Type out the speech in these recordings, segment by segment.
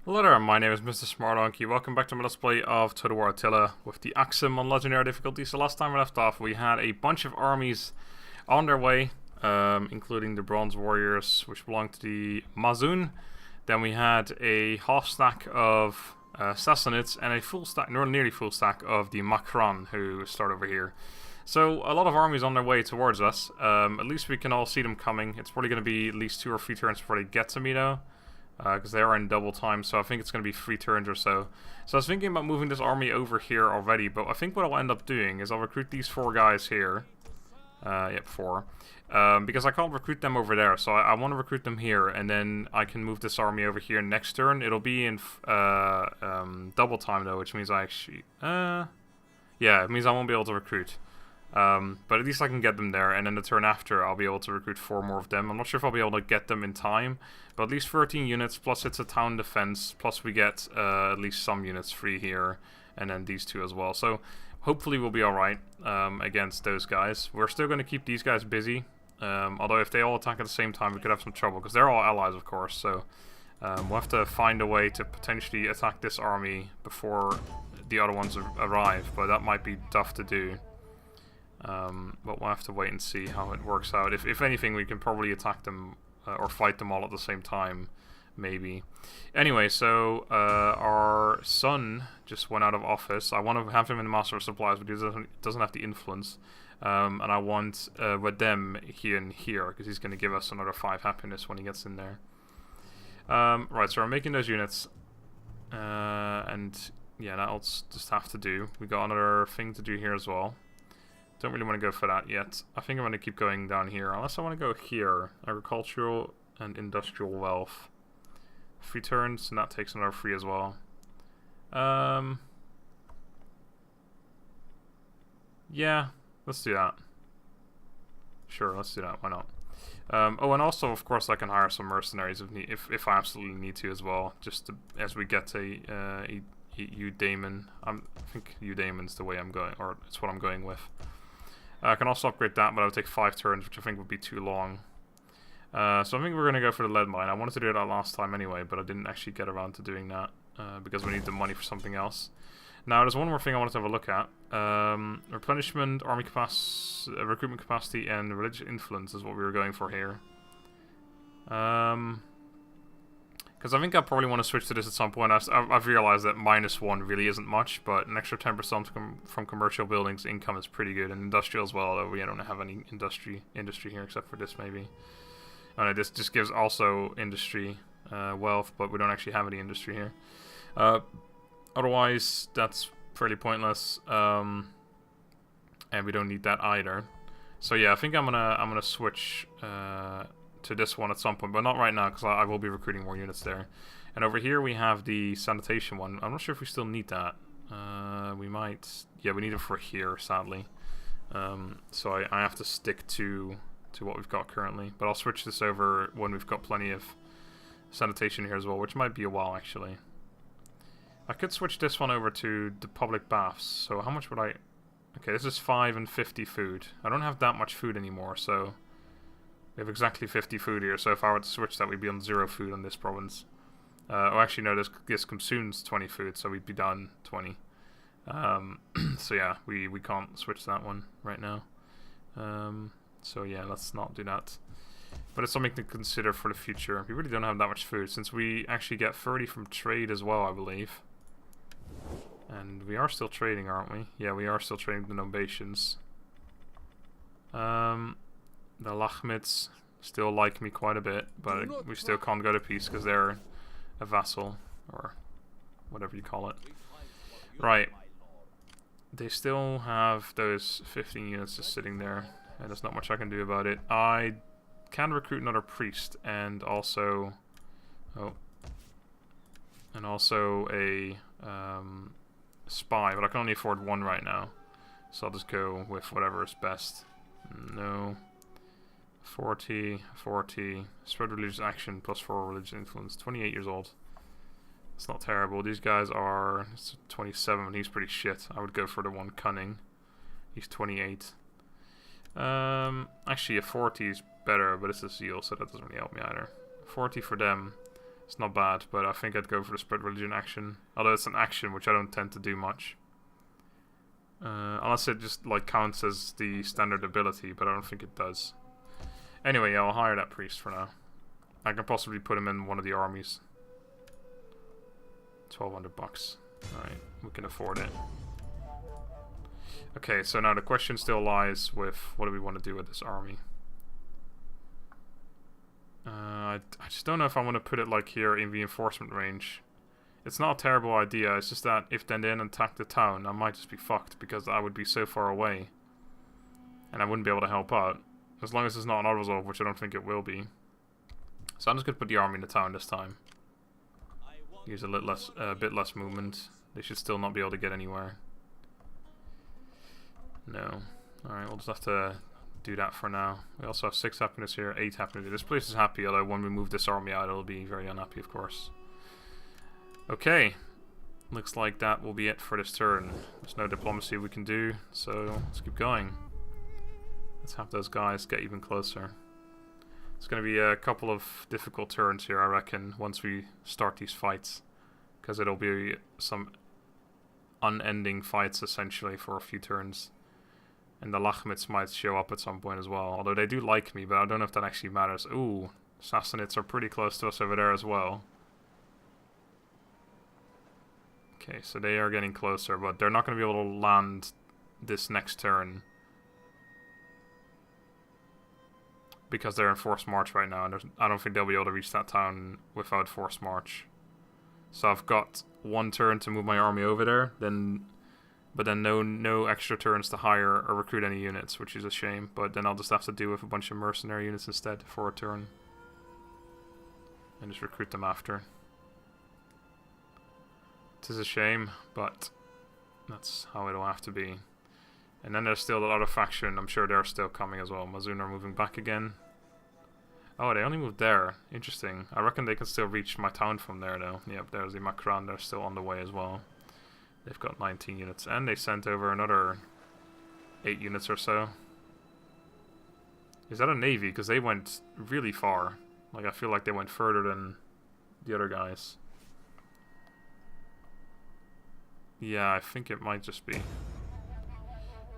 Hello there, my name is Mr. Smartdonkey. Welcome back to my Let's Play of Total War Attila with the Aksum on Legendary difficulty. So last time we left off, we had a bunch of armies on their way, including the Bronze Warriors, which belonged to the Mazun. Then we had a half stack of Sassanids and a full stack, nearly full stack of the Makran, who start over here. So a lot of armies on their way towards us. At least we can all see them coming. It's probably going to be at least 2 or 3 turns before they get to me though. Because they are in double time, so I think it's going to be 3 turns or so. So I was thinking about moving this army over here already, but I think what I'll end up doing is I'll recruit these 4 guys here. Yep, 4. Because I can't recruit them over there, so I want to recruit them here, and then I can move this army over here next turn. It'll be in double time though, which means I actually... yeah, it means I won't be able to recruit. But at least I can get them there, and then the turn after I'll be able to recruit 4 more of them. I'm not sure if I'll be able to get them in time, but at least 13 units, plus it's a town defense, plus we get at least some units free here, and then these 2 as well. So hopefully we'll be alright against those guys. We're still going to keep these guys busy, although if they all attack at the same time we could have some trouble, because they're all allies of course, so we'll have to find a way to potentially attack this army before the other ones arrive, but that might be tough to do. But we'll have to wait and see how it works out. If anything, we can probably attack them or fight them all at the same time, maybe. Anyway, so our son just went out of office. I want to have him in the Master of Supplies, but he doesn't have the influence. And I want Vadem here and here, because he's going to give us another 5 happiness when he gets in there. Right, so we're making those units. And yeah, that'll just have to do. We got another thing to do here as well. Don't really want to go for that yet. I think I'm going to keep going down here. Unless I want to go here. Agricultural and industrial wealth. 3 turns, and that takes another 3 as well. Yeah, let's do that. Sure, let's do that. Why not? Oh, and also, of course, I can hire some mercenaries if I absolutely need to as well. Just as we get a Eudaemon. I think Eudaimon's the way I'm going, or it's what I'm going with. I can also upgrade that, but it would take 5 turns, which I think would be too long. So I think we're going to go for the lead mine. I wanted to do that last time anyway, but I didn't actually get around to doing that, because we need the money for something else. Now, there's one more thing I wanted to have a look at. Replenishment, army capacity, recruitment capacity, and religious influence is what we were going for here. Because I think I probably want to switch to this at some point. I've realized that -1 really isn't much, but an extra 10% from commercial buildings income is pretty good, and industrial as well, although we don't have any industry here except for this maybe. Oh no, this just gives also industry wealth, but we don't actually have any industry here. Otherwise, that's fairly pointless, and we don't need that either. So yeah, I think I'm gonna switch to this one at some point, but not right now because I will be recruiting more units there. And over here we have the sanitation one. I'm not sure if we still need that. We might. Yeah, we need it for here, sadly. So I have to stick to what we've got currently. But I'll switch this over when we've got plenty of sanitation here as well, which might be a while actually. I could switch this one over to the public baths. So how much would I... Okay, this is 5 and 50 food. I don't have that much food anymore, so... We have exactly 50 food here, so if I were to switch that, we'd be on 0 food on this province. Oh, actually, no, this consumes 20 food, so we'd be down 20. So yeah, we can't switch that one right now. So yeah, let's not do that. But it's something to consider for the future. We really don't have that much food, since we actually get 30 from trade as well, I believe. And we are still trading, aren't we? Yeah, we are still trading the Nobations. The Lachmids still like me quite a bit, but we still can't go to peace because they're a vassal, or whatever you call it. Right. They still have those 15 units just sitting there, and there's not much I can do about it. I can recruit another priest, and also... Oh. And also a spy, but I can only afford 1 right now. So I'll just go with whatever is best. No. 40, spread religious action, plus 4 religious influence. 28 years old. It's not terrible. These guys are 27, he's pretty shit. I would go for the one cunning. He's 28. Actually a 40 is better, but it's a zeal, so that doesn't really help me either. 40 for them. It's not bad, but I think I'd go for the spread religion action. Although it's an action, which I don't tend to do much. Unless it just like counts as the standard ability, but I don't think it does. Anyway, yeah, I'll hire that priest for now. I can possibly put him in one of the armies. 1,200 bucks. Alright, we can afford it. Okay, so now the question still lies with what do we want to do with this army? I just don't know if I want to put it like here in reinforcement range. It's not a terrible idea, it's just that if they then attack the town, I might just be fucked because I would be so far away. And I wouldn't be able to help out. As long as it's not an auto-resolve, which I don't think it will be. So I'm just going to put the army in the town this time. Use a bit less movement. They should still not be able to get anywhere. No. Alright, we'll just have to do that for now. We also have 6 happiness here, 8 happiness. This place is happy, although when we move this army out, it'll be very unhappy, of course. Okay. Looks like that will be it for this turn. There's no diplomacy we can do, so let's keep going. Let's have those guys get even closer. It's going to be a couple of difficult turns here, I reckon, once we start these fights. Because it'll be some unending fights, essentially, for a few turns. And the Lachmids might show up at some point as well. Although they do like me, but I don't know if that actually matters. Ooh, Sassanids are pretty close to us over there as well. Okay, so they are getting closer, but they're not going to be able to land this next turn. Because they're in forced march right now, and I don't think they'll be able to reach that town without forced march. So I've got 1 turn to move my army over there, but then no extra turns to hire or recruit any units, which is a shame. But then I'll just have to deal with a bunch of mercenary units instead for a turn. And just recruit them after. It is a shame, but that's how it'll have to be. And then there's still the other faction. I'm sure they're still coming as well. Mazun are moving back again. Oh, they only moved there. Interesting. I reckon they can still reach my town from there, though. Yep, there's the Makran. They're still on the way as well. They've got 19 units. And they sent over another 8 units or so. Is that a navy? Because they went really far. Like, I feel like they went further than the other guys. Yeah, I think it might just be.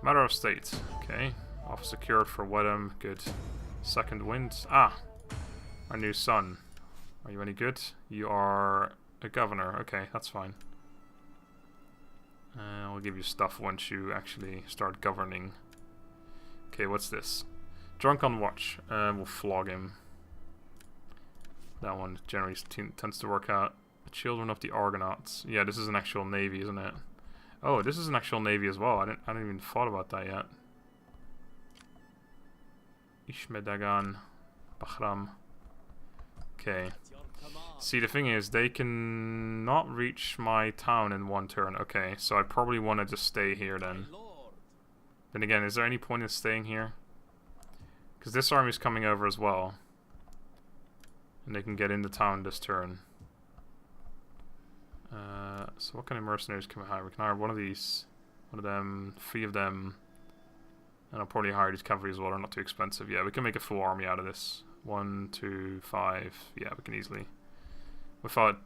Matter of state. Okay. Office secured for Wedham. Good. Second wind. Ah! Our new son. Are you any good? You are a governor. Okay, that's fine. I'll give you stuff once you actually start governing. Okay, what's this? Drunk on watch. We'll flog him. That one generally tends to work out. Children of the Argonauts. Yeah, this is an actual navy, isn't it? Oh, this is an actual navy as well. I didn't even thought about that yet. Ishmedagan, Bahram. Okay. See, the thing is, they can not reach my town in 1 turn. Okay, so I probably want to just stay here then. Then again, is there any point in staying here? Because this army's coming over as well. And they can get into town this turn. So what kind of mercenaries can we hire? We can hire one of these. One of them. 3 of them. And I'll probably hire these cavalry as well. They're not too expensive. Yeah, we can make a full army out of this. 1, 2, 5. Yeah, we can easily. Without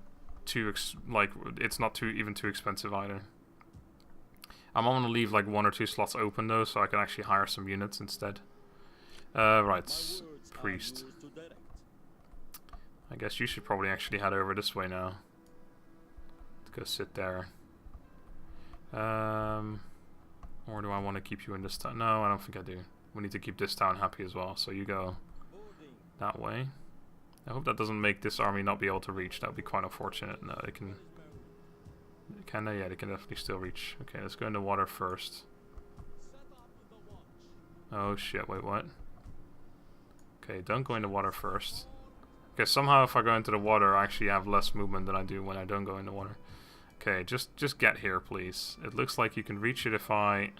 it's not even too expensive either. I'm going to leave like 1 or 2 slots open though, so I can actually hire some units instead. Right, priest. I guess you should probably actually head over this way now. Let's go sit there. Or do I want to keep you in this town? No, I don't think I do. We need to keep this town happy as well, so you go that way. I hope that doesn't make this army not be able to reach. That would be quite unfortunate. No, they can... Can they? Yeah, they can definitely still reach. Okay, let's go into water first. Oh shit, wait, what? Okay, don't go into water first. Okay, somehow if I go into the water, I actually have less movement than I do when I don't go into water. Okay, just get here, please. It looks like you can reach it if I...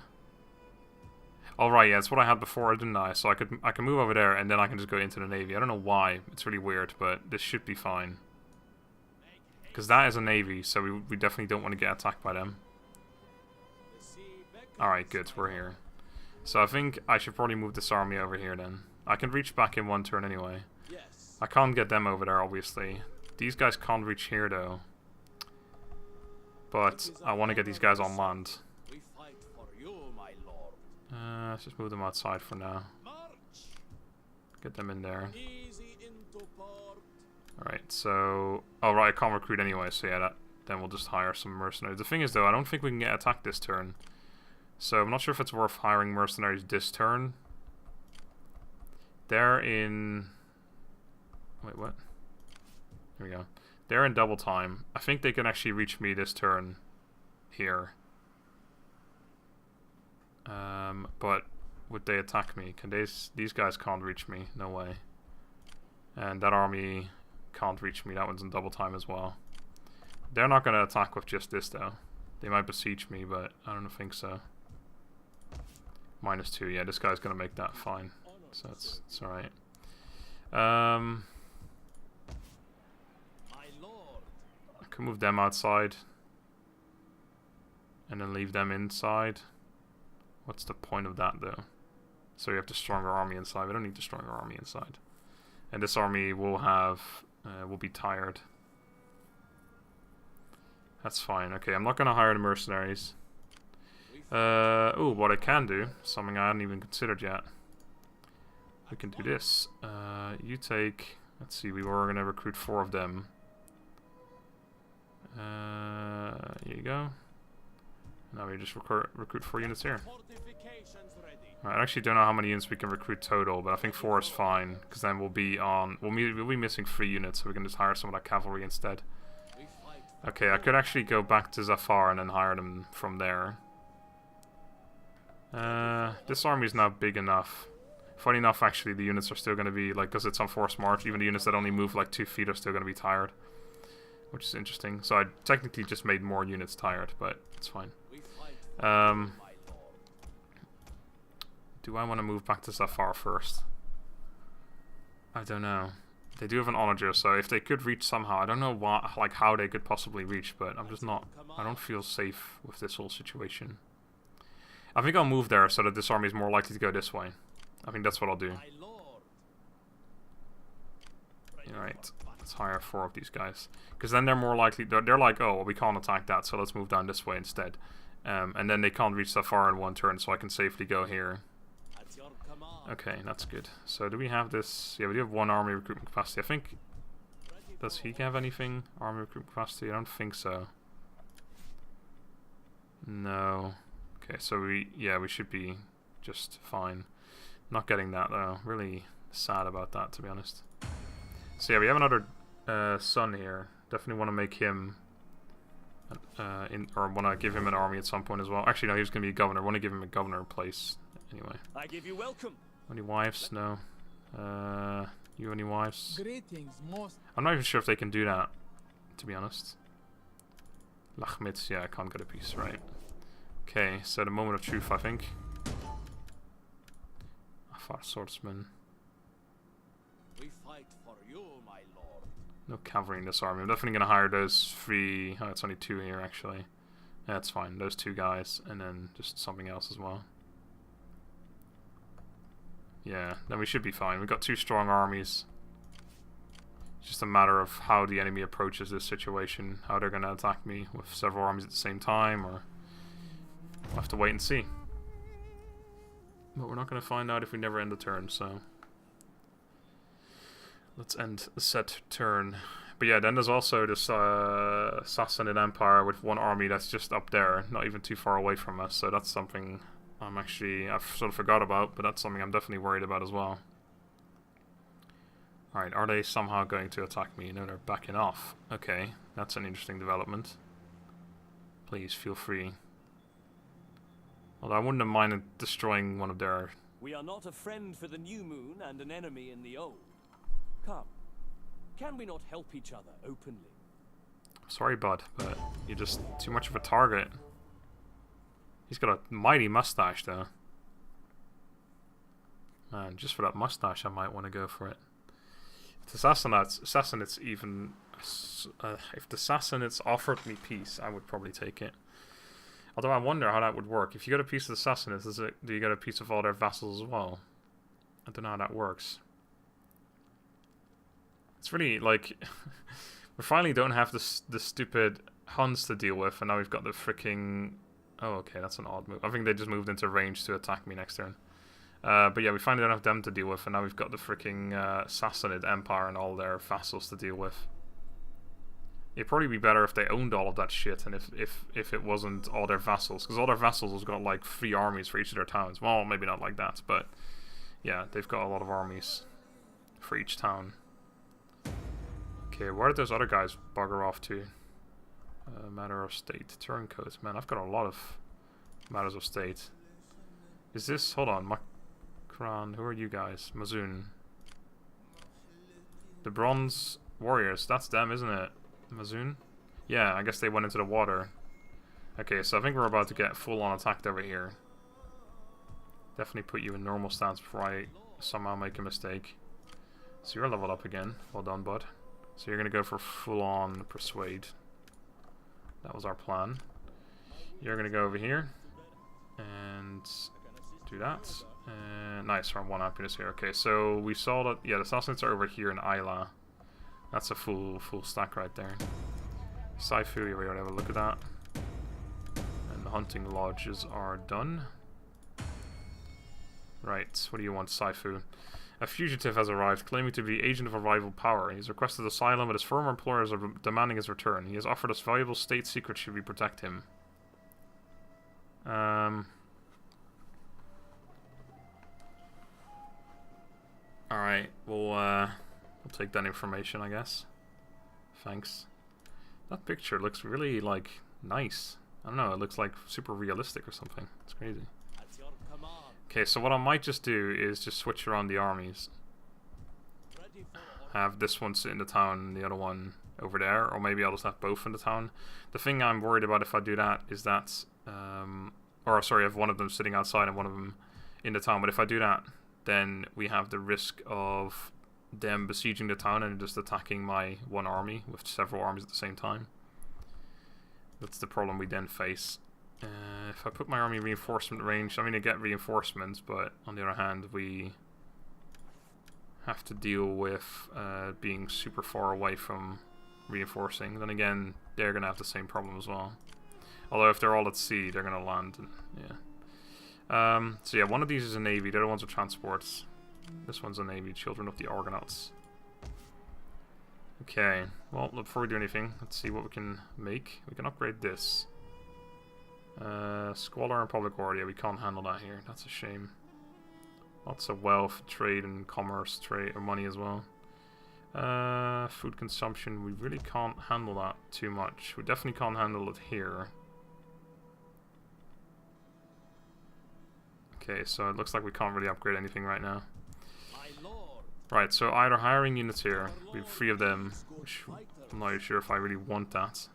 Oh right, yeah, that's what I had before, didn't I? So I can move over there and then I can just go into the navy. I don't know why. It's really weird, but this should be fine. Because that is a navy, so we definitely don't want to get attacked by them. Alright, good, we're here. So I think I should probably move this army over here then. I can reach back in 1 turn anyway. I can't get them over there, obviously. These guys can't reach here though. But I want to get these guys on land. Let's just move them outside for now. Get them in there. Alright, so... Oh, right, I can't recruit anyway, so yeah, then we'll just hire some mercenaries. The thing is, though, I don't think we can get attacked this turn. So I'm not sure if it's worth hiring mercenaries this turn. They're in... Wait, what? There we go. They're in double time. I think they can actually reach me this turn here. But would they attack me? Can these guys can't reach me? No way. And that army can't reach me. That one's in double time as well. They're not going to attack with just this though. They might besiege me, but I don't think so. -2. Yeah, this guy's going to make that fine. So it's alright. I can move them outside. And then leave them inside. What's the point of that though? So you have the stronger army inside. We don't need the stronger army inside. And this army will have... will be tired. That's fine. Okay, I'm not going to hire the mercenaries. Oh, what I can do, something I hadn't even considered yet. We can do this. You take... Let's see, we were going to recruit 4 of them. Here you go. Now we just recruit 4 units here. Right, I actually don't know how many units we can recruit total, but I think 4 is fine, because then we'll be on... We'll be missing 3 units, so we can just hire some of that cavalry instead. Okay, I could actually go back to Zafar and then hire them from there. This army is not big enough. Funny enough, actually, the units are still going to be, like, because it's on forced march, even the units that only move like 2 feet are still going to be tired. Which is interesting. So I technically just made more units tired, but it's fine. Do I want to move back to Zafar first? I don't know. They do have an onager, so if they could reach somehow, I don't know what, like how they could possibly reach, but I'm just not, I don't feel safe with this whole situation. I think I'll move there so that this army is more likely to go this way. I think that's what I'll do. Alright, let's hire 4 of these guys. Because then they're more likely, they're like, oh, well, we can't attack that, so let's move down this way instead. And then they can't reach that far in 1 turn, so I can safely go here. Okay, that's good. So do we have this? Yeah, we do have 1 army recruitment capacity. I think... Does he have anything? Army recruitment capacity? I don't think so. No. Okay, so we should be just fine. Not getting that though. Really sad about that, to be honest. So yeah, we have another son here. Definitely want to make him... or want to give him an army at some point as well. Actually, no, he was going to be a governor. I want to give him a governor place. Anyway. I give you welcome. Any wives? No. You any wives? Greetings, most. I'm not even sure if they can do that, to be honest. Lachmitz, yeah, I can't get a piece, right. Okay, so the moment of truth, I think. Afar swordsman. We fight for you, my lord. No cavalry in this army. I'm definitely gonna hire those 3. Oh, it's only 2 here actually. Yeah, that's fine. Those 2 guys, and then just something else as well. Yeah, then we should be fine. We've got 2 strong armies. It's just a matter of how the enemy approaches this situation. How they're going to attack me with several armies at the same time, or... We'll have to wait and see. But we're not going to find out if we never end the turn, so... Let's end the set turn. But yeah, then there's also this Sassanid Empire with 1 army that's just up there, not even too far away from us, so that's something... I've sort of forgot about, but that's something I'm definitely worried about as well. Alright, are they somehow going to attack me? No, they're backing off. Okay, that's an interesting development. Please, feel free. Although I wouldn't have minded destroying one of their... We are not a friend for the new moon and an enemy in the old. Come, can we not help each other openly? Sorry, bud, but you're just too much of a target. He's got a mighty mustache, though. Man, just for that mustache, I might want to go for it. If the Sassanids even... if the Sassanids offered me peace, I would probably take it. Although I wonder how that would work. If you get a piece of the Sassanids, do you get a piece of all their vassals as well? I don't know how that works. It's really, like... We finally don't have the stupid Huns to deal with, and now we've got the freaking... Oh, okay, that's an odd move. I think they just moved into range to attack me next turn. But yeah, we finally don't have them to deal with, and now we've got the freaking Sassanid Empire and all their vassals to deal with. It'd probably be better if they owned all of that shit, and if it wasn't all their vassals, because all their vassals has got like 3 armies for each of their towns. Well, maybe not like that, but yeah, they've got a lot of armies for each town. Okay, where did those other guys bugger off to? Matter of state, turncoats. Man, I've got a lot of matters of state. Is this? Hold on, Makran. Who are you guys? Mazoon. The Bronze Warriors. That's them, isn't it? Mazoon? Yeah, I guess they went into the water. Okay, so I think we're about to get full-on attacked over here. Definitely put you in normal stance before I somehow make a mistake. So you're leveled up again. Well done, bud. So you're going to go for full-on persuade. That was our plan. You're going to go over here and do that. Nice, we're on 1 happiness here. Okay, so we saw that, yeah, the Sassanids are over here in Attila. That's a full stack right there. Saifu, we already have a look at that. And the hunting lodges are done. Right, what do you want, Saifu? A fugitive has arrived, claiming to be agent of a rival power. He has requested asylum, but his former employers are demanding his return. He has offered us valuable state secrets should we protect him. Alright, we'll take that information, I guess. Thanks. That picture looks really, like, nice. I don't know, it looks like super realistic or something. It's crazy. Okay, so what I might just do is just switch around the armies. Have this one sit in the town and the other one over there, or maybe I'll just have both in the town. The thing I'm worried about if I do that is that, or sorry, I have one of them sitting outside and one of them in the town, but if I do that, then we have the risk of them besieging the town and just attacking my one army with several armies at the same time. That's the problem we then face. If I put my army reinforcement range, I mean I get reinforcements, but on the other hand we have to deal with being super far away from reinforcing. Then again, they're going to have the same problem as well. Although if they're all at sea, they're going to land. And, yeah. So yeah, one of these is a navy, the other ones are transports. This one's a navy, Children of the Argonauts. Okay, well, before we do anything, let's see what we can make. We can upgrade this. Squalor and public order, yeah, we can't handle that here. That's a shame. Lots of wealth, trade and commerce, trade or money as well. Food consumption, we really can't handle that too much. We definitely can't handle it here. Okay, so it looks like we can't really upgrade anything right now. Right, so either hiring units here, we have 3 of them, which I'm not really sure if I really want that.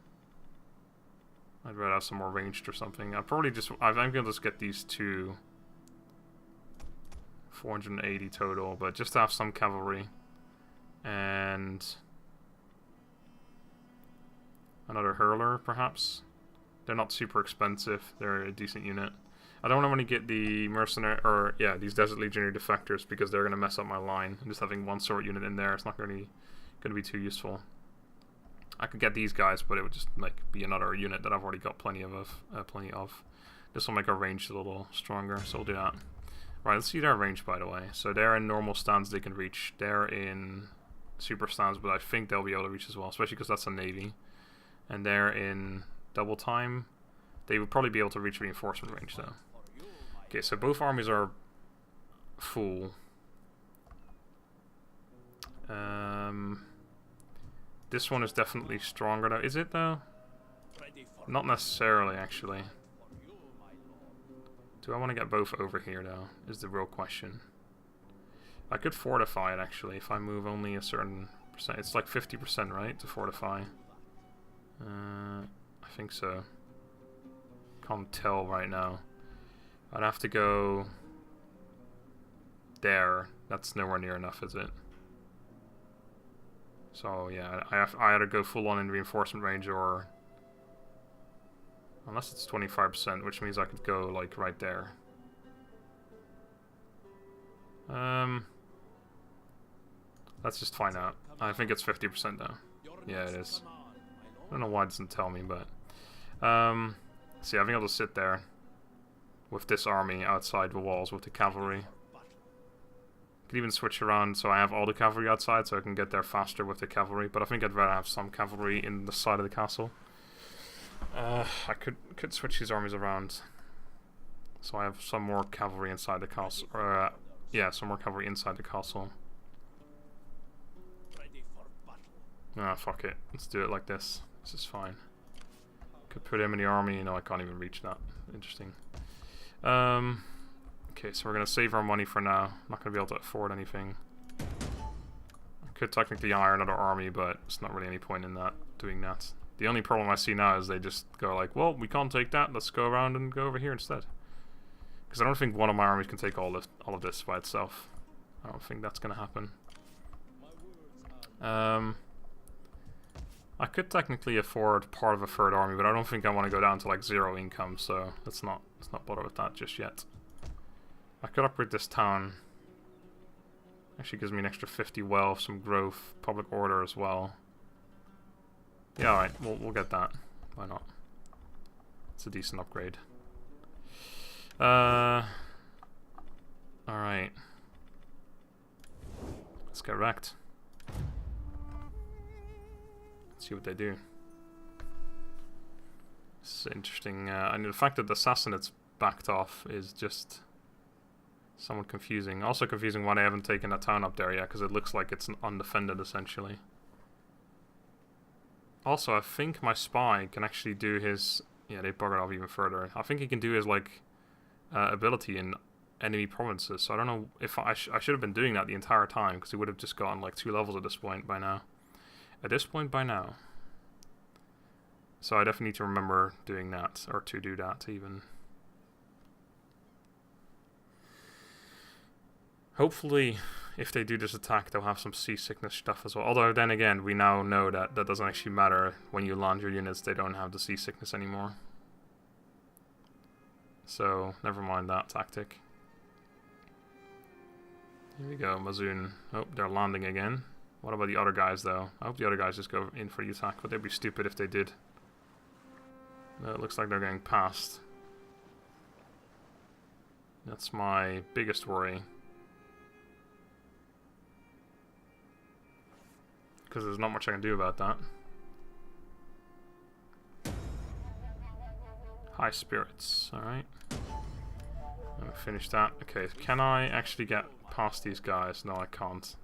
I'd rather have some more ranged or something. I'll probably just, I'm going to just get these 2. 480 total, but just to have some cavalry. And another hurler, perhaps. They're not super expensive, they're a decent unit. I don't want to get the mercenary, or yeah, these Desert Legionary defectors because they're going to mess up my line. And just having one sword unit in there, it's not really going to be too useful. I could get these guys, but it would just like be another unit that I've already got plenty of. This will make our range a little stronger, so we'll do that. Right, let's see their range, by the way. So they're in normal stands they can reach. They're in super stands, but I think they'll be able to reach as well, especially because that's a navy. And they're in double time. They would probably be able to reach reinforcement range, though. Okay, so both armies are full. This one is definitely stronger, though. Is it, though? Not necessarily, actually. Do I want to get both over here, though, is the real question. I could fortify it, actually, if I move only a certain percent. It's like 50%, right, to fortify? I think so. Can't tell right now. I'd have to go there. That's nowhere near enough, is it? So yeah, I either go full on in reinforcement range or unless it's 25%, which means I could go like right there. Let's just find out. I think it's 50% though. Yeah, it is. I don't know why it doesn't tell me, but... see, I think I'll just sit there with this army outside the walls with the cavalry. Could even switch around so I have all the cavalry outside so I can get there faster with the cavalry, but I think I'd rather have some cavalry in the side of the castle. I could switch these armies around so I have some more cavalry inside the castle. Yeah, some more cavalry inside the castle. Ah, fuck it. Let's do it like this. This is fine. Could put him in the army. No, I can't even reach that. Interesting. Okay, so we're going to save our money for now. Not going to be able to afford anything. I could technically hire another army, but it's not really any point in that, doing that. The only problem I see now is they just go like, well, we can't take that. Let's go around and go over here instead. Because I don't think one of my armies can take all of this by itself. I don't think that's going to happen. I could technically afford part of a third army, but I don't think I want to go down to like 0 income, so let's not bother with that just yet. I could upgrade this town. Actually gives me an extra 50 wealth, some growth, public order as well. Yeah, alright, we'll get that. Why not? It's a decent upgrade. Alright. Let's get wrecked. See what they do. It's interesting. And the fact that the Sassanids backed off is just somewhat confusing. Also confusing why they haven't taken that town up there yet, because it looks like it's undefended essentially. Also, I think my spy can actually do his... Yeah, they buggered off even further. I think he can do his like ability in enemy provinces. So I don't know if I should have been doing that the entire time, because he would have just gotten like 2 levels at this point by now. So I definitely need to remember doing that, or to do that even. Hopefully, if they do this attack, they'll have some seasickness stuff as well. Although then again, we now know that that doesn't actually matter. When you land your units, they don't have the seasickness anymore. So, never mind that tactic. Here we go, Mazoon. Oh, they're landing again. What about the other guys, though? I hope the other guys just go in for the attack, but they'd be stupid if they did. No, it looks like they're getting past. That's my biggest worry. Because there's not much I can do about that. High spirits, alright. Finish that. Okay, can I actually get past these guys? No, I can't.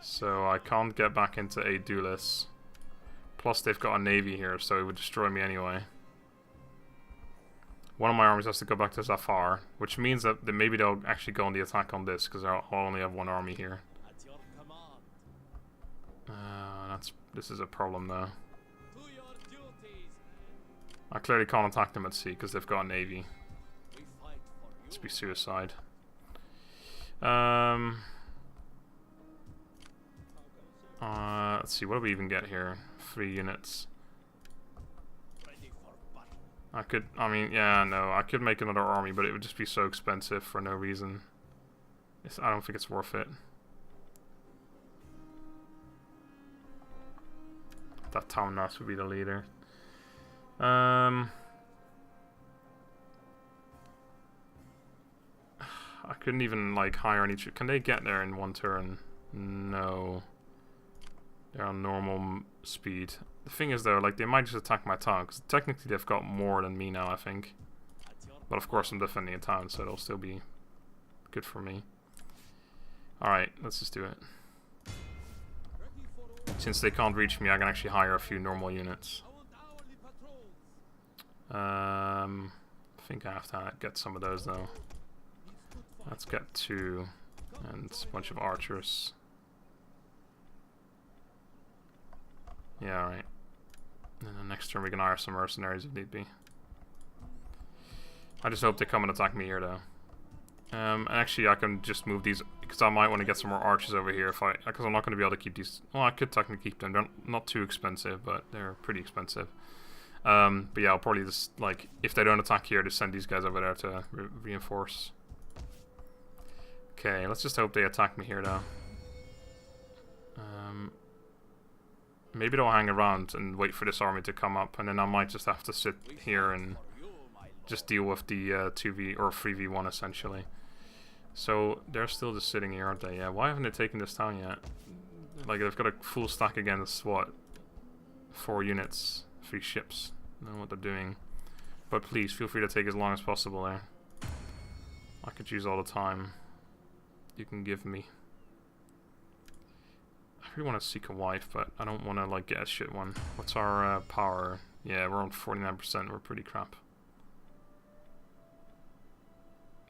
So I can't get back into Adulis. Plus they've got a navy here, so it would destroy me anyway. One of my armies has to go back to Zafar, which means that maybe they'll actually go on the attack on this, because I'll only have 1 army here. This is a problem though. I clearly can't attack them at sea because they've got a navy. Let's be suicide. Let's see, what do we even get here? 3 units. I could make another army, but it would just be so expensive for no reason. I don't think it's worth it. That town nurse would be the leader. I couldn't even like hire any. Can they get there in 1 turn? No. They're on normal speed. The thing is though, like they might just attack my town, because technically they've got more than me now, I think. But of course I'm defending a town, so it'll still be good for me. Alright, let's just do it. Since they can't reach me, I can actually hire a few normal units. I think I have to get some of those though. Let's get 2 and a bunch of archers. Yeah, alright. And then next turn we can hire some mercenaries if need be. I just hope they come and attack me here though. And actually I can just move these, because I might want to get some more archers over here because I'm not going to be able to keep these. Well, I could technically keep them. They're not too expensive, but they're pretty expensive. But yeah, I'll probably just, like, if they don't attack here, just send these guys over there to reinforce. Okay, let's just hope they attack me here though. Maybe they'll hang around and wait for this army to come up, and then I might just have to sit here and just deal with the 2v or 3v1 essentially. So they're still just sitting here, aren't they? Yeah, why haven't they taken this town yet? Like, they've got a full stack against, what? 4 units, 3 ships. I don't know what they're doing. But please, feel free to take as long as possible there. I could use all the time you can give me. I really want to seek a wife, but I don't want to, like, get a shit one. What's our power? Yeah, we're on 49%. We're pretty crap.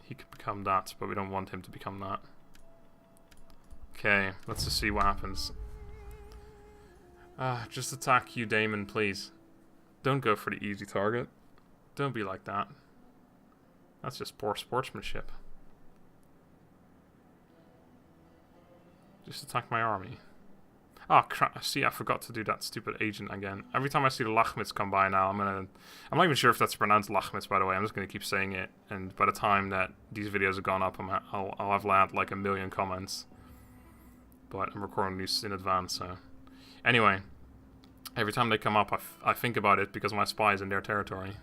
He could become that, but we don't want him to become that. Okay, let's just see what happens. Just attack you, Damon, please. Don't go for the easy target. Don't be like that. That's just poor sportsmanship. Just attack my army. Oh crap, see, I forgot to do that stupid agent again. Every time I see the Lachmits come by now, I'm not even sure if that's pronounced Lachmits, by the way. I'm just gonna keep saying it, and by the time that these videos have gone up, I'll have had like 1 million comments. But I'm recording these in advance, so... Anyway, every time they come up, I think about it because my spy is in their territory.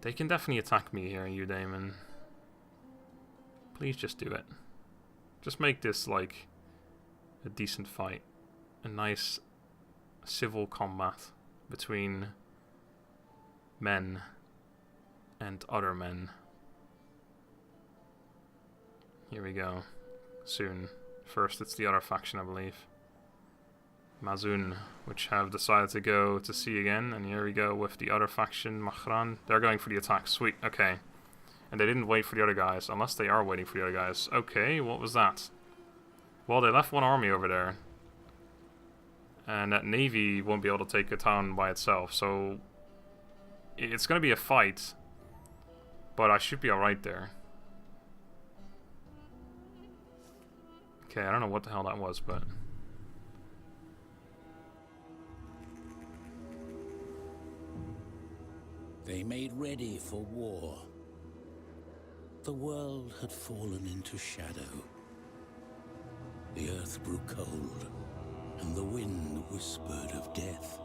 They can definitely attack me here, you Damon. Please just do it. Just make this, like, a decent fight. A nice civil combat between men and other men. Here we go. Soon. First it's the other faction, I believe. Mazun, which have decided to go to sea again, and here we go with the other faction, Makran. They're going for the attack, sweet, okay. And they didn't wait for the other guys, unless they are waiting for the other guys. Okay, what was that? Well, they left one army over there. And that navy won't be able to take a town by itself, so... It's gonna be a fight, but I should be alright there. Okay, I don't know what the hell that was, but... They made ready for war. The world had fallen into shadow. The earth grew cold, and the wind whispered of death.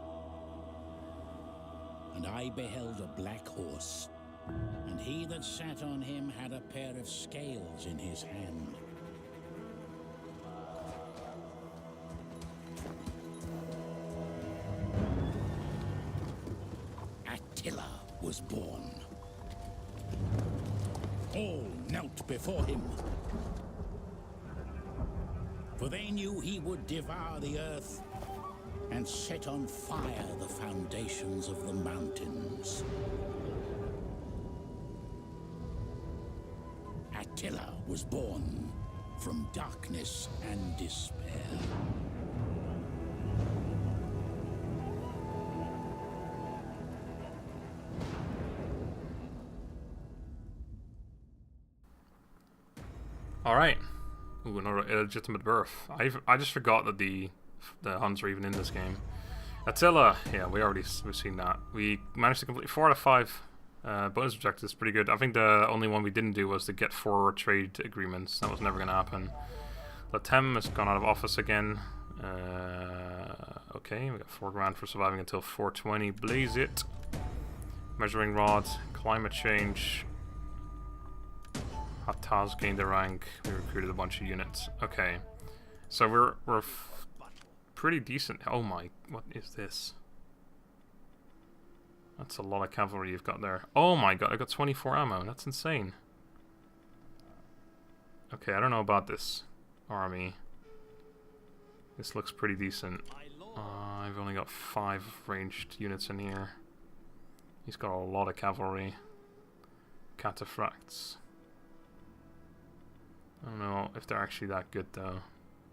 And I beheld a black horse, and he that sat on him had a pair of scales in his hand. Attila was born. All knelt before him, for they knew he would devour the earth and set on fire the foundations of the mountains. Attila was born from darkness and despair. Alright. Ooh, another illegitimate birth. I just forgot that the Huns are even in this game. Attila, yeah, we've seen that. We managed to complete 4 out of 5 bonus objectives, pretty good. I think the only one we didn't do was to get 4 trade agreements. That was never going to happen. Latem has gone out of office again. Okay, we got 4 grand for surviving until 420. Blaze it. Measuring rod, climate change. Hataz gained a rank. We recruited a bunch of units. Okay, so we're pretty decent. Oh my, what is this? That's a lot of cavalry you've got there. Oh my god, I got 24 ammo. That's insane. Okay, I don't know about this army. This looks pretty decent. I've only got 5 ranged units in here. He's got a lot of cavalry. Cataphracts. I don't know if they're actually that good though.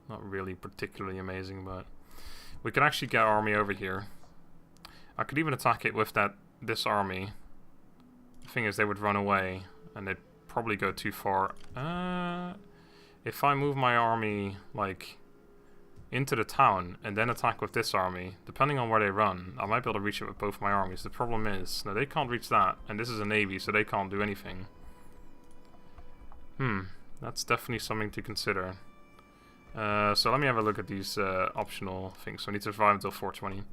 Not really particularly amazing, but we can actually get our army over here. I could even attack it with this army. The thing is, they would run away and they'd probably go too far. If I move my army like into the town and then attack with this army, depending on where they run, I might be able to reach it with both my armies. The problem is, now they can't reach that, and this is a navy, so they can't do anything. That's definitely something to consider. So let me have a look at these optional things. So I need to survive until 420.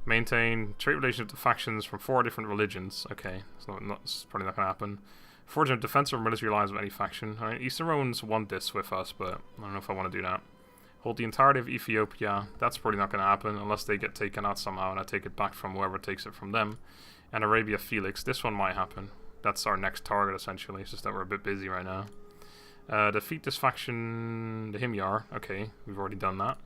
Maintain trade relations with factions from 4 different religions. Okay, so it's probably not going to happen. Forge a defense or military alliance with any faction. Alright, Eastern Romans want this with us, but I don't know if I want to do that. Hold the entirety of Ethiopia. That's probably not going to happen unless they get taken out somehow and I take it back from whoever takes it from them. And Arabia Felix. This one might happen. That's our next target essentially. It's just that we're a bit busy right now. Defeat this faction, the Himyar. Okay, we've already done that.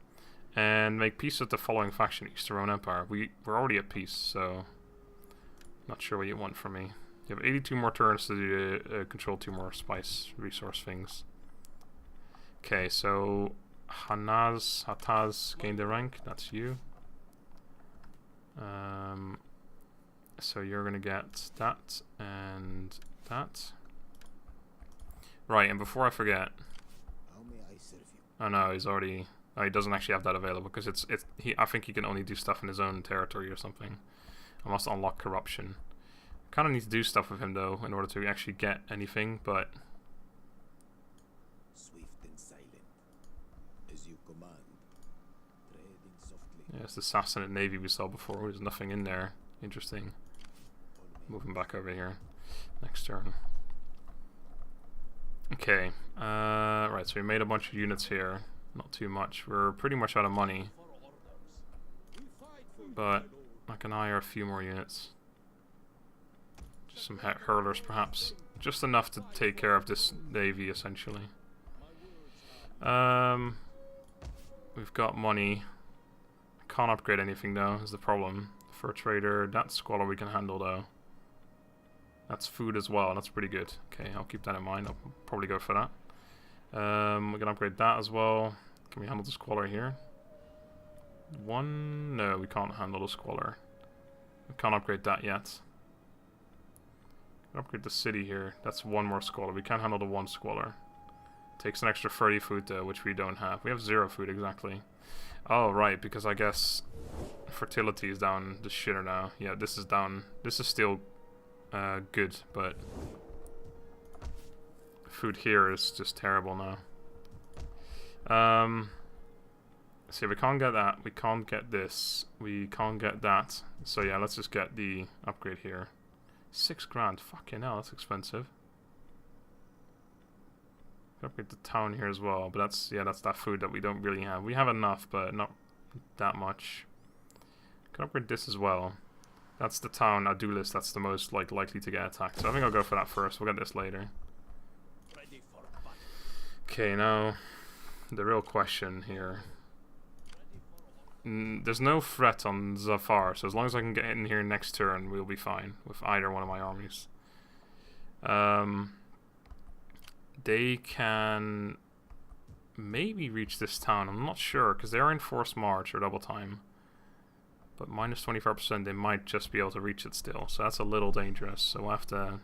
And make peace with the following faction, Eastern Roman Empire. We're already at peace, so not sure what you want from me. You have 82 more turns to do, control 2 more spice resource things. Okay, so Hataz gained the rank. That's you. So you're gonna get that and that. Right, and before I forget, oh no, he's already. Oh, he doesn't actually have that available because I think he can only do stuff in his own territory or something. I must unlock corruption. Kind of need to do stuff with him though in order to actually get anything, but swift and silent, as you command, treading softly. yeah, it's the Sassanid navy we saw before. There's nothing in there. Interesting. Moving back over here. Next turn. Okay. Right. So we made a bunch of units here. Not too much. We're pretty much out of money, but I can hire a few more units. Just some hurlers, perhaps. Just enough to take care of this navy, essentially. We've got money. I can't upgrade anything, though, is the problem. Fur trader, that squalor we can handle, though. That's food as well, that's pretty good. Okay, I'll keep that in mind. I'll probably go for that. We can upgrade that as well. Can we handle the squalor here? One? No, we can't handle the squalor. We can't upgrade that yet. Upgrade the city here. That's one more squalor. We can't handle the one squalor. Takes an extra 30 food though, which we don't have. We have 0 food exactly. Oh right, because I guess fertility is down the shitter now. Yeah, this is down. This is still good, but food here is just terrible now. So we can't get that. We can't get this. We can't get that. So yeah, let's just get the upgrade here. 6 grand. Fucking hell, that's expensive. Upgrade the town here as well, but that's that food that we don't really have. We have enough, but not that much. Can upgrade this as well. That's the town Adulis. That's the most likely to get attacked. So I think I'll go for that first. We'll get this later. Okay, now the real question here. There's no threat on Zafar, so as long as I can get in here next turn, we'll be fine with either one of my armies. They can maybe reach this town. I'm not sure, because they're in forced march or double time. But minus 25%, they might just be able to reach it still. So that's a little dangerous, so we'll have to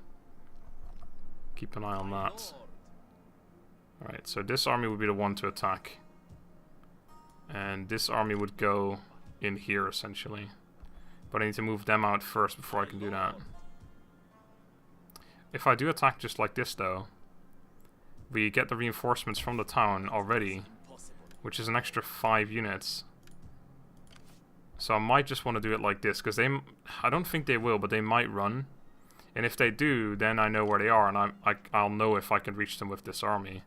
keep an eye on that. Alright, so this army would be the one to attack. And this army would go in here, essentially. But I need to move them out first before I can do that. If I do attack just like this, though, we get the reinforcements from the town already, which is an extra 5 units. So I might just want to do it like this, because I don't think they will, but they might run. And if they do, then I know where they are, and I'll know if I can reach them with this army.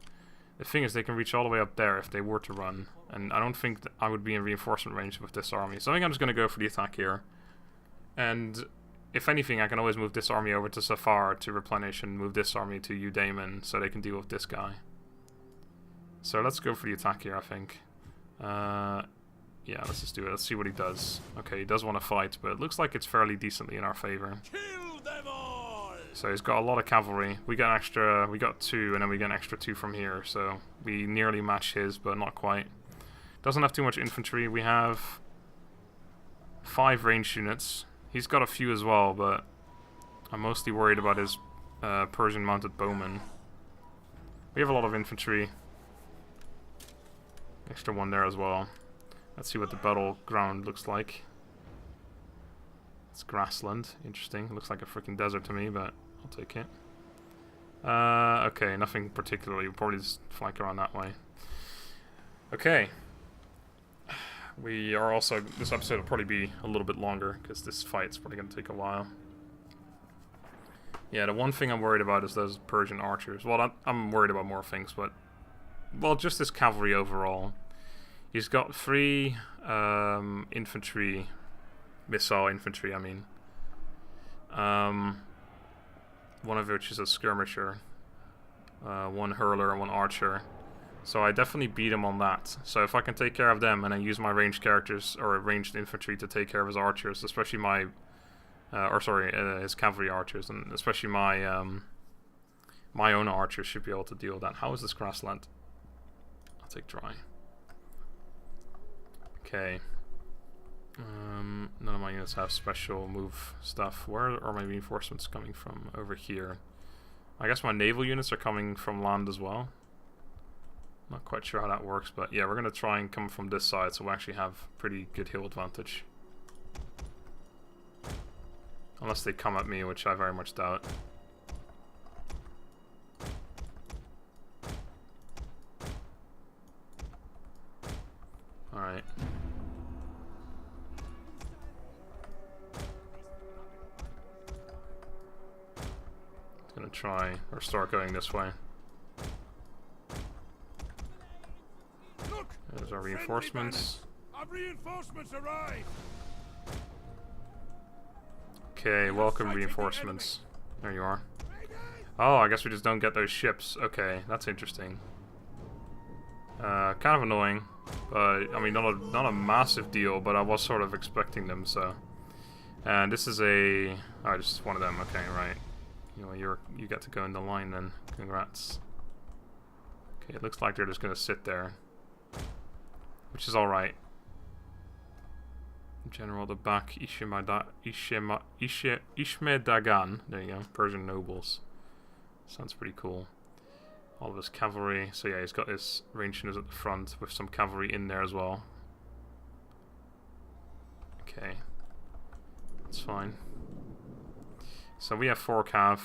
The thing is, they can reach all the way up there if they were to run. And I don't think that I would be in reinforcement range with this army. So I think I'm just going to go for the attack here. And if anything, I can always move this army over to Safar to replenish and move this army to Udaiman so they can deal with this guy. So let's go for the attack here, I think. Yeah, let's just do it. Let's see what he does. Okay, he does want to fight, but it looks like it's fairly decently in our favor. Kill them all! So he's got a lot of cavalry. We got 2, and then we get an extra 2 from here. So we nearly match his, but not quite. Doesn't have too much infantry. We have 5 ranged units. He's got a few as well, but I'm mostly worried about his Persian mounted bowmen. We have a lot of infantry. Extra 1 there as well. Let's see what the battleground looks like. It's grassland. Interesting. It looks like a freaking desert to me, but I'll take it. Okay, nothing particularly. We'll probably just flank around that way. Okay. We are also... This episode will probably be a little bit longer, because this fight's probably going to take a while. Yeah, the one thing I'm worried about is those Persian archers. Well, I'm worried about more things, but... Well, just this cavalry overall. He's got 3 infantry... Missile infantry, I mean. One of which is a skirmisher. 1 hurler and 1 archer. So I definitely beat him on that. So if I can take care of them and then use my ranged characters or ranged infantry to take care of his archers, especially my, his cavalry archers, and especially my my own archers should be able to deal with that. How is this grassland? I'll take dry. Okay. None of my units have special move stuff. Where are my reinforcements coming from? Over here. I guess my naval units are coming from land as well. Not quite sure how that works, but yeah, we're going to try and come from this side, so we actually have pretty good hill advantage. Unless they come at me, which I very much doubt. Alright. Gonna try or start going this way. There's our reinforcements. Our reinforcements arrive. Okay, welcome reinforcements. There you are. Oh, I guess we just don't get those ships. Okay, that's interesting. Kind of annoying, but I mean not a massive deal, but I was sort of expecting them. So, and this is a just one of them. Okay, right. You know, you get to go in the line then. Congrats. Okay, it looks like they're just gonna sit there. Which is alright. General the back Ishmedagan. There you go. Persian nobles. Sounds pretty cool. All of his cavalry. So yeah, he's got his ranged units at the front with some cavalry in there as well. Okay. That's fine. So we have 4 cav.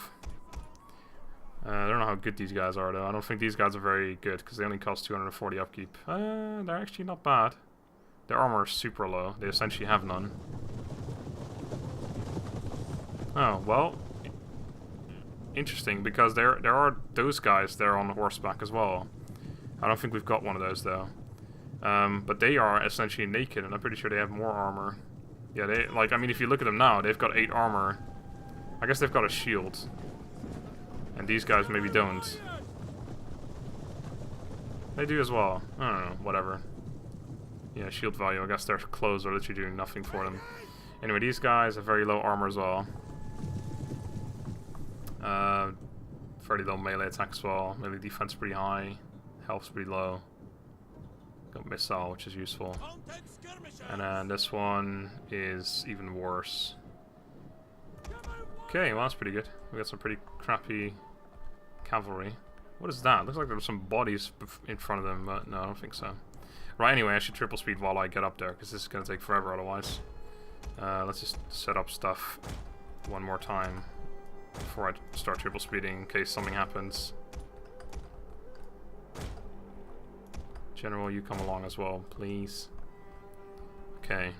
I don't know how good these guys are though. I don't think these guys are very good because they only cost 240 upkeep. They're actually not bad. Their armor is super low. They essentially have none. Oh, well. Interesting, because there are those guys there on horseback as well. I don't think we've got one of those though. But they are essentially naked, and I'm pretty sure they have more armor. Yeah, they I mean, if you look at them now, they've got 8 armor. I guess they've got a shield. And these guys maybe don't. They do as well. I don't know, whatever. Yeah, shield value. I guess their clothes are literally doing nothing for them. Anyway, these guys have very low armor as well. Fairly low melee attack as well. Melee defense pretty high. Health's pretty low. Got missile, which is useful. And then this one is even worse. Okay, well that's pretty good. We got some pretty crappy cavalry. What is that? Looks like there were some bodies in front of them, but no, I don't think so. Right, anyway, I should triple speed while I get up there, because this is going to take forever otherwise. Let's just set up stuff one more time before I start triple speeding in case something happens. General, you come along as well, please. Okay.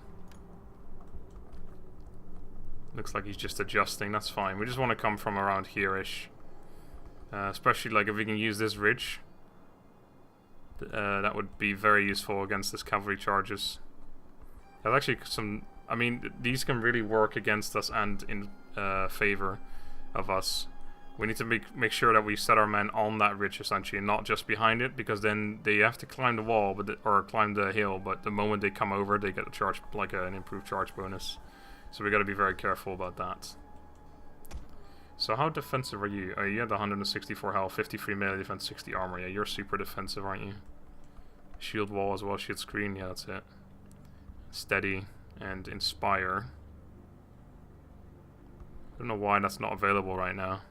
Looks like he's just adjusting, that's fine. We just want to come from around here-ish. Especially like if we can use this ridge. That would be very useful against this cavalry charges. There's actually some... I mean, these can really work against us and in favor of us. We need to make sure that we set our men on that ridge, essentially, and not just behind it, because then they have to climb the wall, or climb the hill, but the moment they come over, they get a charge, like an improved charge bonus. So we got to be very careful about that. So how defensive are you? Oh, you had 164 health, 53 melee defense, 60 armor. Yeah, you're super defensive, aren't you? Shield wall as well, shield screen. Yeah, that's it. Steady and inspire. I don't know why that's not available right now.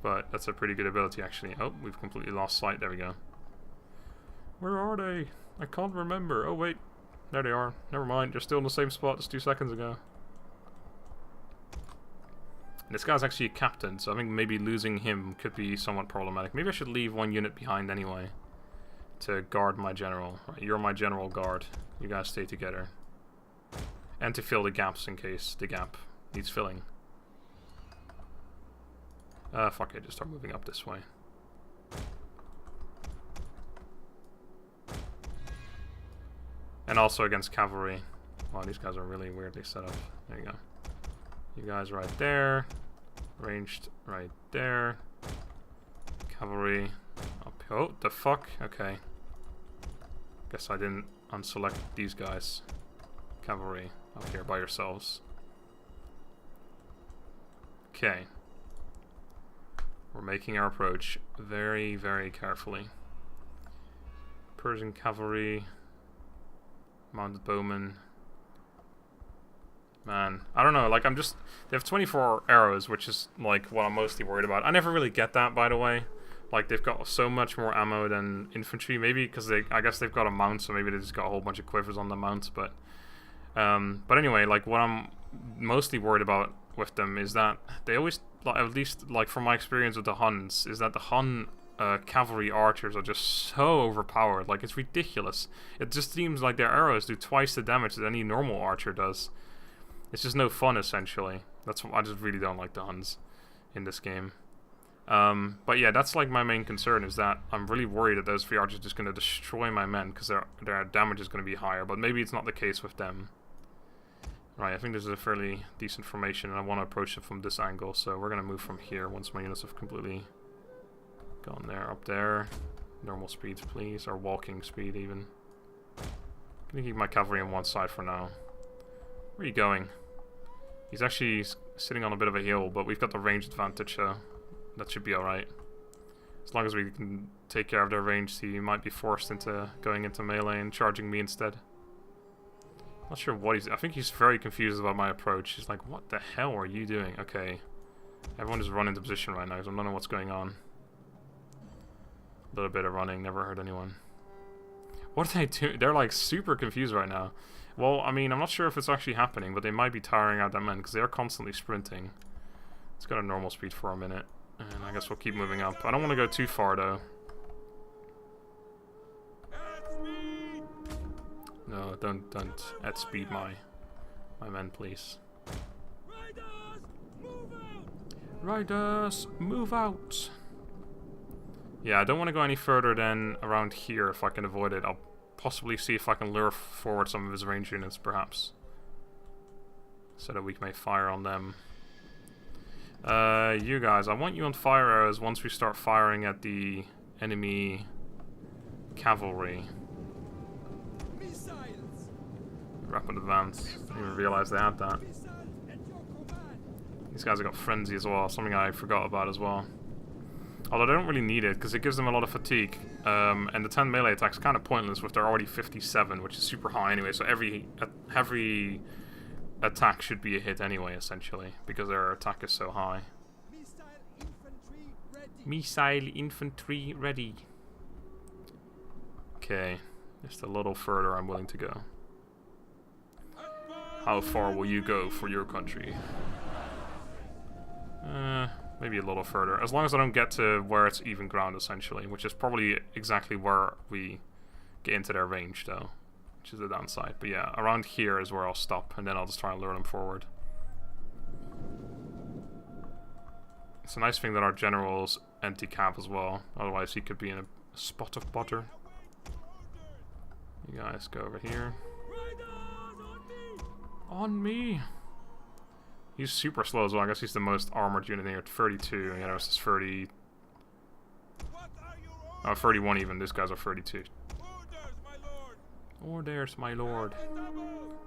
But that's a pretty good ability, actually. Oh, we've completely lost sight. There we go. Where are they? I can't remember. Oh, wait. There they are. Never mind. They're still in the same spot as 2 seconds ago. And this guy's actually a captain, so I think maybe losing him could be somewhat problematic. Maybe I should leave one unit behind anyway to guard my general. Right, you're my general guard. You guys stay together. And to fill the gaps in case the gap needs filling. Fuck it, just start moving up this way. And also against cavalry. Wow, these guys are really weirdly set up. There you go. You guys right there. Ranged right there. Cavalry up. Oh, the fuck? Okay. Guess I didn't unselect these guys. Cavalry up here by yourselves. Okay. We're making our approach very, very carefully. Persian cavalry. Mounted bowmen. Man, I don't know, like they have 24 arrows, which is like what I'm mostly worried about. I never really get that, by the way. Like, they've got so much more ammo than infantry, maybe because I guess they've got a mount, so maybe they just got a whole bunch of quivers on the mounts, but anyway, like, what I'm mostly worried about with them is that they always, like, at least, like, from my experience with the Huns, is that the Hun cavalry archers are just so overpowered. Like, it's ridiculous. It just seems like their arrows do twice the damage that any normal archer does. It's just no fun, essentially. That's what I just really don't like the Huns in this game. But yeah, that's like my main concern, is that I'm really worried that those three archers are just going to destroy my men because their damage is going to be higher. But maybe it's not the case with them. Right, I think this is a fairly decent formation, and I want to approach it from this angle. So we're going to move from here once my units have completely gone there, up there. Normal speed, please, or walking speed even. I'm going to keep my cavalry on one side for now. Where are you going? He's actually sitting on a bit of a hill, but we've got the range advantage, so that should be alright. As long as we can take care of their range, he might be forced into going into melee and charging me instead. Not sure what I think he's very confused about my approach. He's like, what the hell are you doing? Okay. Everyone just run into position right now, so I don't know what's going on. A little bit of running, never hurt anyone. What are they doing? They're like super confused right now. Well, I mean, I'm not sure if it's actually happening, but they might be tiring out their men because they are constantly sprinting. It's got a normal speed for a minute, and I guess we'll keep moving up. I don't want to go too far, though. No, don't at speed my men, please. Riders, move out! Yeah, I don't want to go any further than around here if I can avoid it. I'll possibly see if I can lure forward some of his range units, perhaps, so that we may fire on them. You guys, I want you on fire arrows once we start firing at the enemy cavalry. Rapid advance. Didn't even realize they had that. These guys have got frenzy as well, something I forgot about as well. Although they don't really need it, because it gives them a lot of fatigue. And the 10 melee attack's kind of pointless with their already 57, which is super high anyway, so every attack should be a hit anyway, essentially, because their attack is so high. Missile infantry ready. Okay, just a little further I'm willing to go. How far will you go for your country? Maybe a little further. As long as I don't get to where it's even ground, essentially. Which is probably exactly where we get into their range, though. Which is the downside. But yeah, around here is where I'll stop. And then I'll just try and lure them forward. It's a nice thing that our general's anti-cav as well. Otherwise he could be in a spot of butter. You guys go over here. On me! He's super slow as well. I guess he's the most armored unit here at 32. And the rest is 30. Oh, 31 even. These guys are 32. Orders, my lord.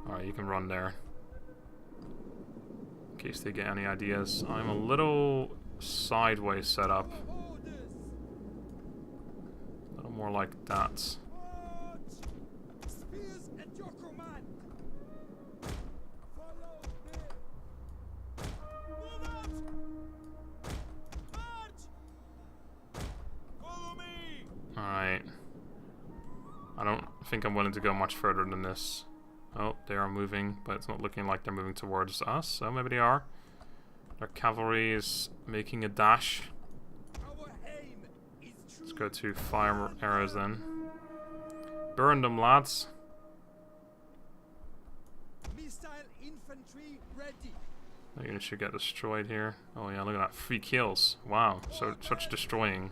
Alright, you can run there. In case they get any ideas. I'm a little sideways set up. A little more like that. Alright. I don't think I'm willing to go much further than this. Oh, they are moving, but it's not looking like they're moving towards us, so maybe they are. Their cavalry is making a dash. Let's go to fire arrows then. Burn them, lads. That unit should get destroyed here. Oh yeah, look at that. 3 kills. Wow, so such destroying.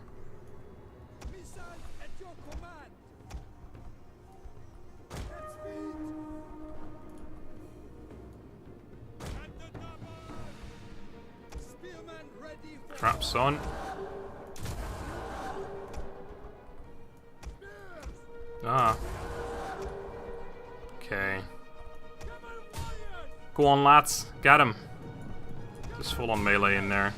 Crap, son. Ah. Okay. Go on, lads. Get him. Just full on melee in there.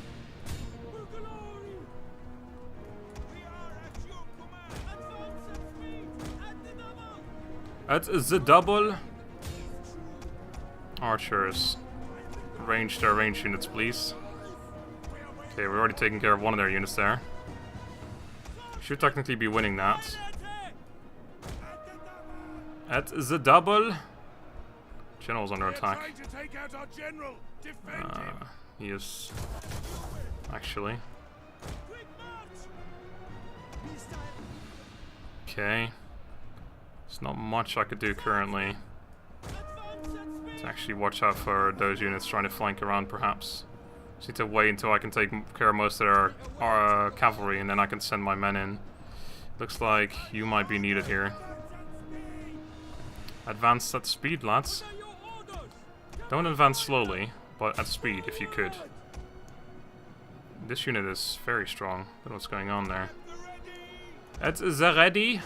At the double. Archers. Range their range units, please. Okay, we're already taking care of one of their units there. Should technically be winning that. At the double. General's under attack. He is. Actually. Okay. There's not much I could do currently. Let's actually watch out for those units trying to flank around, perhaps. Just need to wait until I can take care of most of our cavalry, and then I can send my men in. Looks like you might be needed here. Advance at speed, lads. Don't advance slowly, but at speed if you could. This unit is very strong. Don't know what's going on there. At the ready.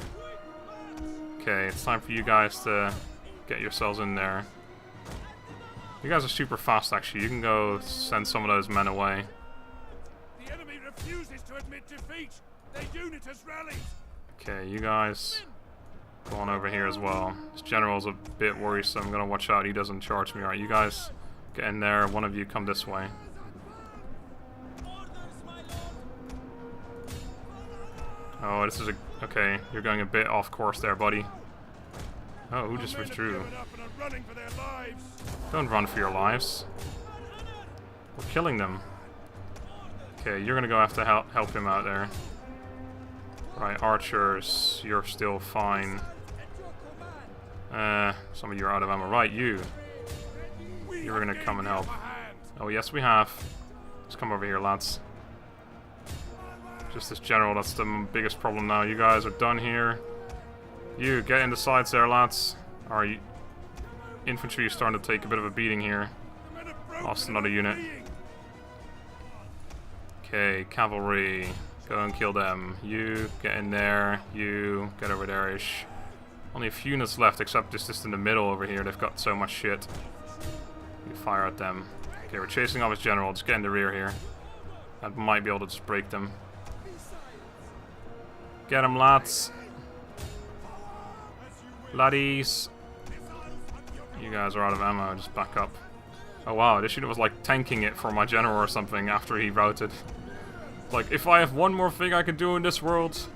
Okay, it's time for you guys to get yourselves in there. You guys are super fast, actually. You can go send some of those men away. The enemy refuses to admit defeat. Their unit has rallied. Okay, you guys go on over here as well. This general's a bit worrisome. I'm gonna watch out he doesn't charge me. Alright, you guys get in there. One of you come this way. Oh, this is a... Okay, you're going a bit off course there, buddy. Oh, who just withdrew? Don't run for your lives. We're killing them. Okay, you're gonna go have to help him out there. Right, archers, you're still fine. Some of you are out of ammo. Right, you're gonna come and help. Oh, yes, we have. Let's come over here, lads. Just this general, that's the biggest problem now. You guys are done here. You, get in the sides there, lads. Alright, infantry is starting to take a bit of a beating here. Lost another unit. Okay, cavalry. Go and kill them. You, get in there. You, get over there-ish. Only a few units left, except just in the middle over here. They've got so much shit. You fire at them. Okay, we're chasing off his general. Just get in the rear here. That might be able to just break them. Get him, lads. Laddies. You guys are out of ammo. Just back up. Oh wow, this unit was like tanking it for my general or something after he routed. Like, if I have one more thing I can do in this world,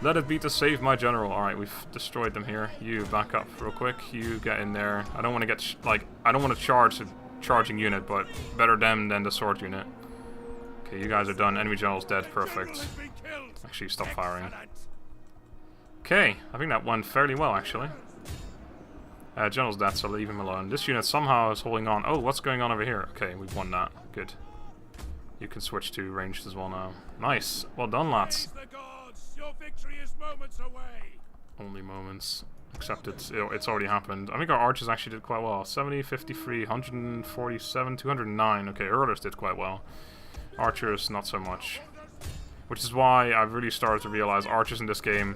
let it be to save my general. Alright, we've destroyed them here. You, back up real quick. You, get in there. I don't want to get, I don't want to charge the charging unit, but better them than the sword unit. Okay, you guys are done. Enemy general's dead. Perfect. Actually, stop firing. Okay, I think that went fairly well, actually. General's dead, so leave him alone. This unit somehow is holding on. Oh, what's going on over here? Okay, we've won that. Good. You can switch to ranged as well now. Nice. Well done, lads. Your victory is moments away. Only moments. Except it's already happened. I think our archers actually did quite well. 70, 53, 147, 209. Okay, hurlers did quite well. Archers, not so much. Which is why I've really started to realize archers in this game,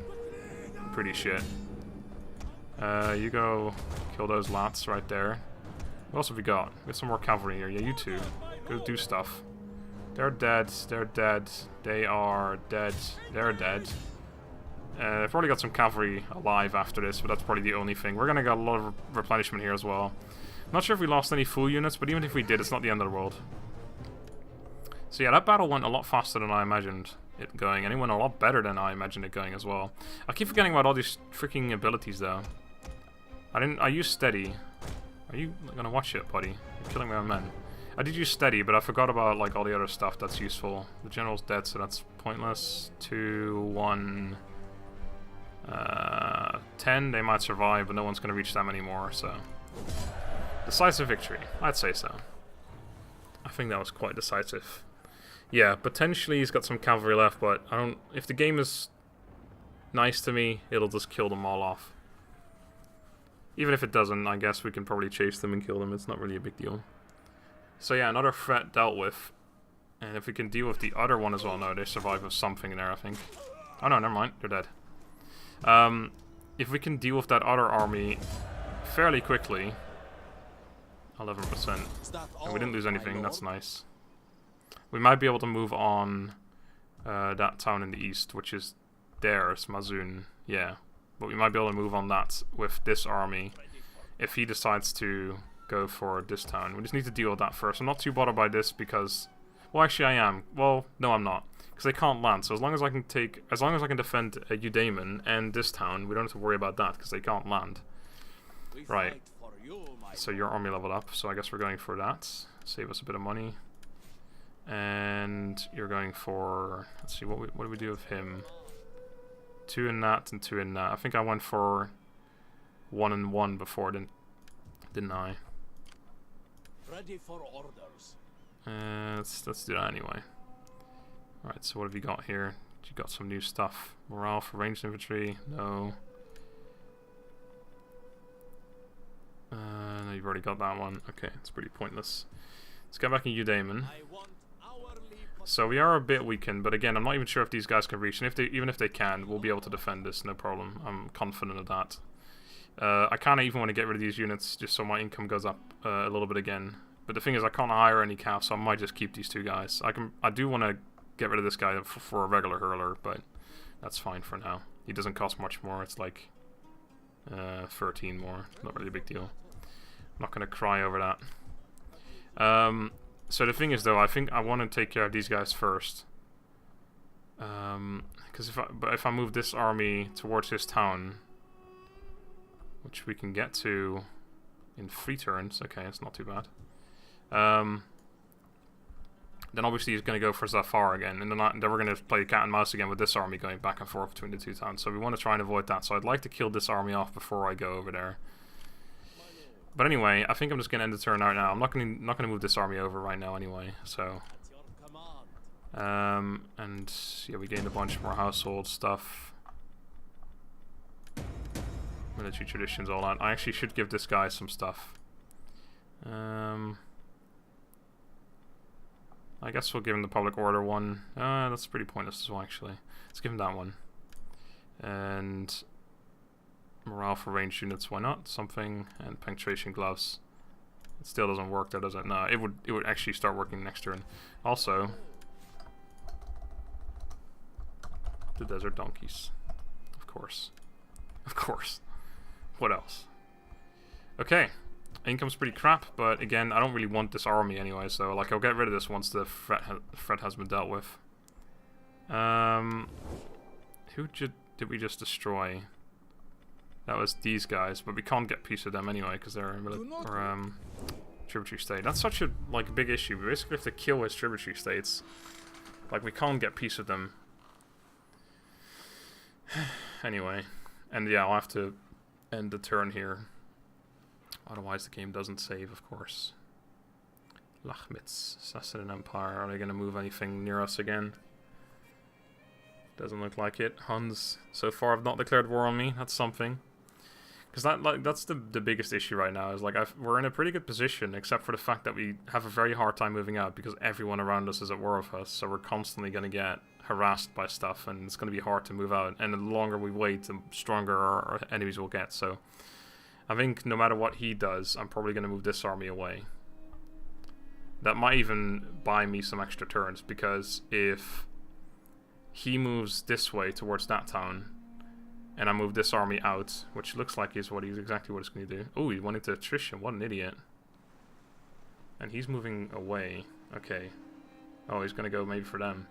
pretty shit. You go kill those lats right there. What else have we got? We got some more cavalry here. Yeah, you two. Go do stuff. They're dead. They're dead. They are dead. They're dead. I've probably got some cavalry alive after this, but that's probably the only thing. We're gonna get a lot of replenishment here as well. Not sure if we lost any full units, but even if we did, it's not the end of the world. So yeah, that battle went a lot faster than I imagined it going, and it went a lot better than I imagined it going as well. I keep forgetting about all these freaking abilities though. I used steady. Are you gonna watch it, buddy? You're killing my own men. I did use steady, but I forgot about like all the other stuff that's useful. The general's dead, so that's pointless. 2, 1, 10. They might survive, but no one's going to reach them anymore, so... Decisive victory. I'd say so. I think that was quite decisive. Yeah, potentially he's got some cavalry left, but I don't... If the game is nice to me, it'll just kill them all off. Even if it doesn't, I guess we can probably chase them and kill them. It's not really a big deal. So yeah, another threat dealt with. And if we can deal with the other one as well... No, they survive with something there, I think. Oh no, never mind. They're dead. If we can deal with that other army fairly quickly... 11%. And we didn't lose anything, that's nice. We might be able to move on that town in the east, which is theirs, Mazun. Yeah. But we might be able to move on that with this army if he decides to go for this town. We just need to deal with that first. I'm not too bothered by this because... Well, actually I am. Well, no I'm not. Because they can't land. So as long as I can defend Eudaemon and this town, we don't have to worry about that because they can't land. Right. So your army leveled up, so I guess we're going for that. Save us a bit of money. And you're going for... Let's see, what do we do with him? 2 in that and 2 in that. I think I went for 1 and 1 before, didn't I? Ready for orders. Let's do that anyway. Alright, so what have you got here? You got some new stuff. Morale for ranged infantry? No. No, you've already got that one. Okay, it's pretty pointless. Let's get back in Eudaemon. So we are a bit weakened, but again, I'm not even sure if these guys can reach. And even if they can, we'll be able to defend this, no problem. I'm confident of that. I kind of even want to get rid of these units just so my income goes up a little bit again. But the thing is, I can't hire any cav, so I might just keep these 2 guys. I do want to get rid of this guy for a regular hurler, but that's fine for now. He doesn't cost much more. It's like 13 more. Not really a big deal. I'm not going to cry over that. So the thing is, though, I think I want to take care of these guys first. Because if I move this army towards his town, which we can get to in 3 turns, okay, it's not too bad. Then obviously he's going to go for Zafar again, and then we're going to play cat and mouse again with this army going back and forth between the 2 towns. So we want to try and avoid that. So I'd like to kill this army off before I go over there. But anyway, I think I'm just going to end the turn right now. I'm not going to move this army over right now anyway. So, and yeah, we gained a bunch more household stuff, military traditions, all that. I actually should give this guy some stuff. I guess we'll give him the public order one. That's pretty pointless as well, actually. Let's give him that one. And morale for ranged units, why not? Something. And penetration gloves. It still doesn't work though, does it? No, it would actually start working next turn. Also, the desert donkeys. Of course. Of course. What else? Okay. Income's pretty crap, but again, I don't really want this army anyway, so like I'll get rid of this once the threat has been dealt with. Who did we just destroy? That was these guys, but we can't get peace with them anyway because they're tributary state. That's such a big issue. We basically have to kill his tributary states. Like we can't get peace with them. Anyway, and yeah, I'll have to end the turn here. Otherwise the game doesn't save, of course. Lachmitz, Sassanid Empire. Are they going to move anything near us again? Doesn't look like it. Huns so far have not declared war on me. That's something. Because that's the biggest issue right now. Is we're in a pretty good position, except for the fact that we have a very hard time moving out because everyone around us is at war with us. So we're constantly going to get harassed by stuff, and it's going to be hard to move out. And the longer we wait, the stronger our enemies will get. So I think no matter what he does, I'm probably going to move this army away. That might even buy me some extra turns, because if he moves this way towards that town, and I move this army out, which looks like is exactly what it's going to do. Oh, he wanted to attrition. What an idiot. And he's moving away. Okay. Oh, he's going to go maybe for them.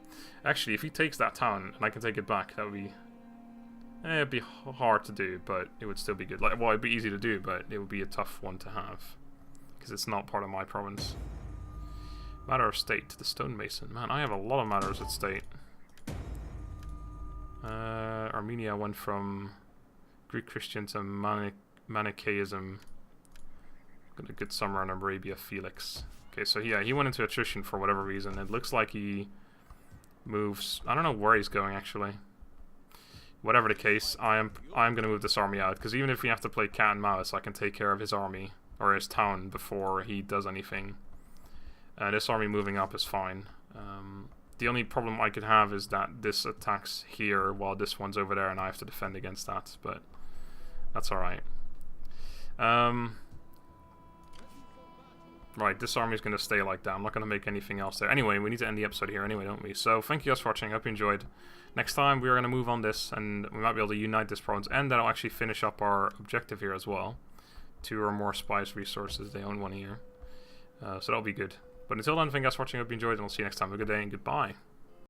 Actually, if he takes that town and I can take it back, that would be... it'd be hard to do, but it would still be good. Well, it'd be easy to do, but it would be a tough one to have, because it's not part of my province. Matter of state, the stonemason. Man, I have a lot of matters at state. Armenia went from Greek Christian to Manichaeism. Got a good summer in Arabia, Felix. Okay, so yeah, he went into attrition for whatever reason. It looks like he moves. I don't know where he's going actually. Whatever the case, I'm gonna move this army out because even if we have to play cat and mouse, I can take care of his army or his town before he does anything. This army moving up is fine. The only problem I could have is that this attacks here while this one's over there and I have to defend against that, but that's alright. Right, this army is going to stay like that. I'm not going to make anything else there. Anyway, we need to end the episode here anyway, don't we? So, thank you guys for watching. I hope you enjoyed. Next time, we are going to move on this, and we might be able to unite this province, and that'll actually finish up our objective here as well. 2 or more spice resources. They own 1 here. So that'll be good. But until then, thank you guys for watching. I hope you enjoyed, and I'll see you next time. Have a good day, and goodbye.